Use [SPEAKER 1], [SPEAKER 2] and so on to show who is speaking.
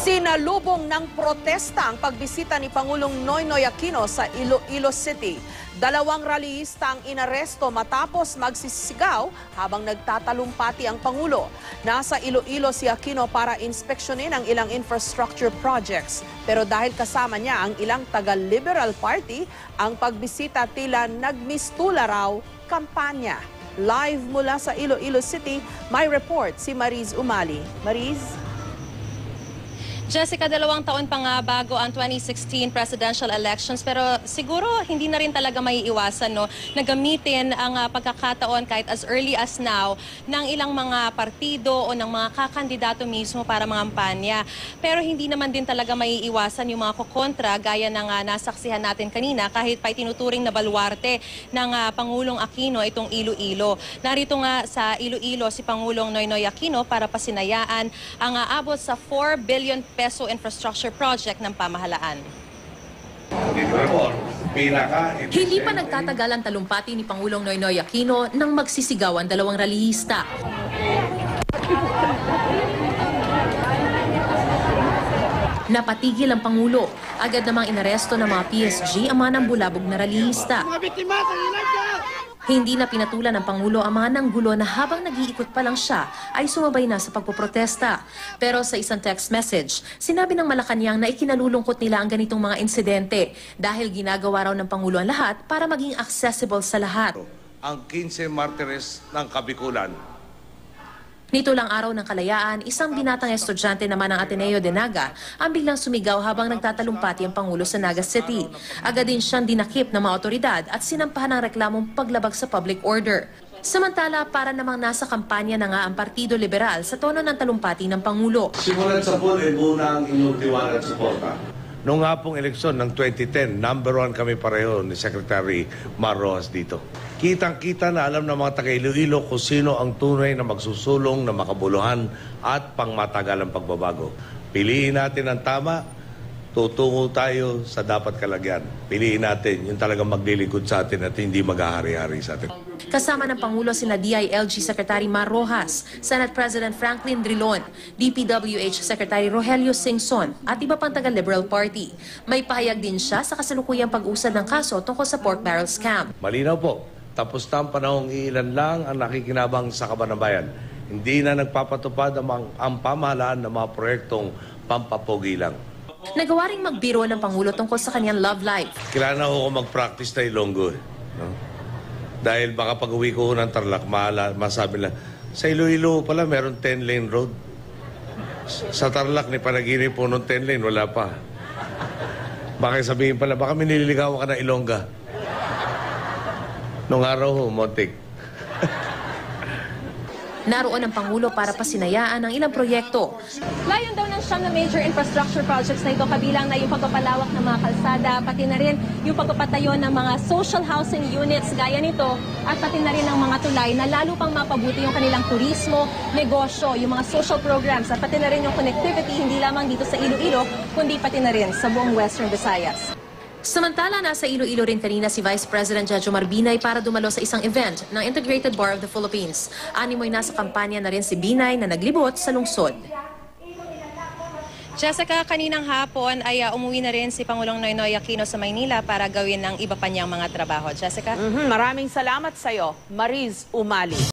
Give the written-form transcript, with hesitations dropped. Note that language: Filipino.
[SPEAKER 1] Sinalubong ng protesta ang pagbisita ni Pangulong Noynoy Aquino sa Iloilo City. Dalawang rallyista ang inaresto matapos magsisigaw habang nagtatalumpati ang Pangulo. Nasa Iloilo si Aquino para inspeksyonin ang ilang infrastructure projects. Pero dahil kasama niya ang ilang taga-Liberal Party, ang pagbisita tila nagmistula raw kampanya. Live mula sa Iloilo City, may report si Mariz Umali. Mariz?
[SPEAKER 2] Jessica, 2 taon pa nga bago ang 2016 presidential elections, pero siguro hindi na rin talaga may iwasan na gamitin ang pagkakataon kahit as early as now ng ilang mga partido o ng mga kakandidato mismo para mangampanya. Pero hindi naman din talaga may iwasan yung mga kokontra gaya ng nasaksihan natin kanina kahit pa itinuturing na baluarte ng Pangulong Aquino itong Iloilo. Narito nga sa Iloilo si Pangulong Noynoy Aquino para pasinayaan ang aabot sa 4 billion peso infrastructure project ng pamahalaan.
[SPEAKER 3] Hindi pa nagtatagal ang talumpati ni Pangulong Noynoy Aquino nang magsisigaw ang dalawang rallyista. Napatigil ang Pangulo. Agad namang inaresto ng mga PSG ang mga nambulabog na rallyista. Hindi na pinatulan ng Pangulo ang mga nanggulo na habang nag-iikot pa lang siya ay sumabay na sa pagpoprotesta. Pero sa isang text message, sinabi ng Malacanang na ikinalulungkot nila ang ganitong mga insidente dahil ginagawa raw ng Pangulo ang lahat para maging accessible sa lahat.
[SPEAKER 4] Ang 15 martires ng Kabikulan.
[SPEAKER 3] Nito lang araw ng kalayaan, isang binatang estudyante naman ng Ateneo de Naga ang biglang sumigaw habang nagtatalumpati ang Pangulo sa Naga City. Agad din siyang dinakip ng mga otoridad at sinampahan ng reklamong paglabag sa public order. Samantala, para namang nasa kampanya na nga ang Partido Liberal sa tono ng talumpati ng Pangulo.
[SPEAKER 4] Simulan sa poll ay muna ang inyong tiwala at suporta. Noong nga pong eleksyon ng 2010, #1 kami pareho ni Secretary Mar Rojas dito. Kitang-kita na alam ng mga taga-Iloilo kung sino ang tunay na magsusulong na makabuluhan at pangmatagalang pagbabago. Piliin natin ang tama, tutungo tayo sa dapat kalagyan. Piliin natin yung talagang maglilingkod sa atin at hindi maghahari-hari sa atin.
[SPEAKER 3] Kasama ng Pangulo sina DILG Secretary Mar Rojas, Senate President Franklin Drilon, DPWH Secretary Rogelio Singson at iba pang taga-Liberal Party. May pahayag din siya sa kasalukuyang pag-usad ng kaso tungkol sa pork barrel scam.
[SPEAKER 4] Malinaw po, tapos na ang panahong ilan lang ang nakikinabang sa kabanbayan. Hindi na nagpapatupad ang pamahalaan ng mga proyektong pampapogi lang.
[SPEAKER 3] Nagawa ring magbiro ng Pangulo tungkol sa kanyang love life.
[SPEAKER 4] Kailangan ako mag-practice na Ilonggo. No? Dahil baka pag uwi ko ng Tarlac, masabi lang, sa Iloilo pala meron 10-lane road. Sa Tarlac, ni panaginip po nung 10-lane, wala pa. Baka sabihin pala, baka minililigawan ka ng Ilongga. Nung araw ho, Montik.
[SPEAKER 3] Naroon ang Pangulo para pasinayaan ang ilang proyekto.
[SPEAKER 2] Layon daw ng siyam na major infrastructure projects na ito kabilang na yung pagpapalawak ng mga kalsada, pati na rin yung pagpapatayo ng mga social housing units gaya nito at pati na rin ng mga tulay na lalo pang mapabuti yung kanilang turismo, negosyo, yung mga social programs at pati na rin yung connectivity hindi lamang dito sa Iloilo kundi pati na rin sa buong Western Visayas.
[SPEAKER 3] Samantala, nasa Iloilo rin kanina si Vice President Jejo Marbinay para dumalo sa isang event ng Integrated Bar of the Philippines. Animoy nasa kampanya na rin si Binay na naglibot sa lungsod.
[SPEAKER 2] Jessica, kaninang hapon ay umuwi na rin si Pangulong Noynoy Aquino sa Maynila para gawin ng iba pa niyang mga trabaho. Jessica?
[SPEAKER 1] Maraming salamat sa iyo, Mariz Umali.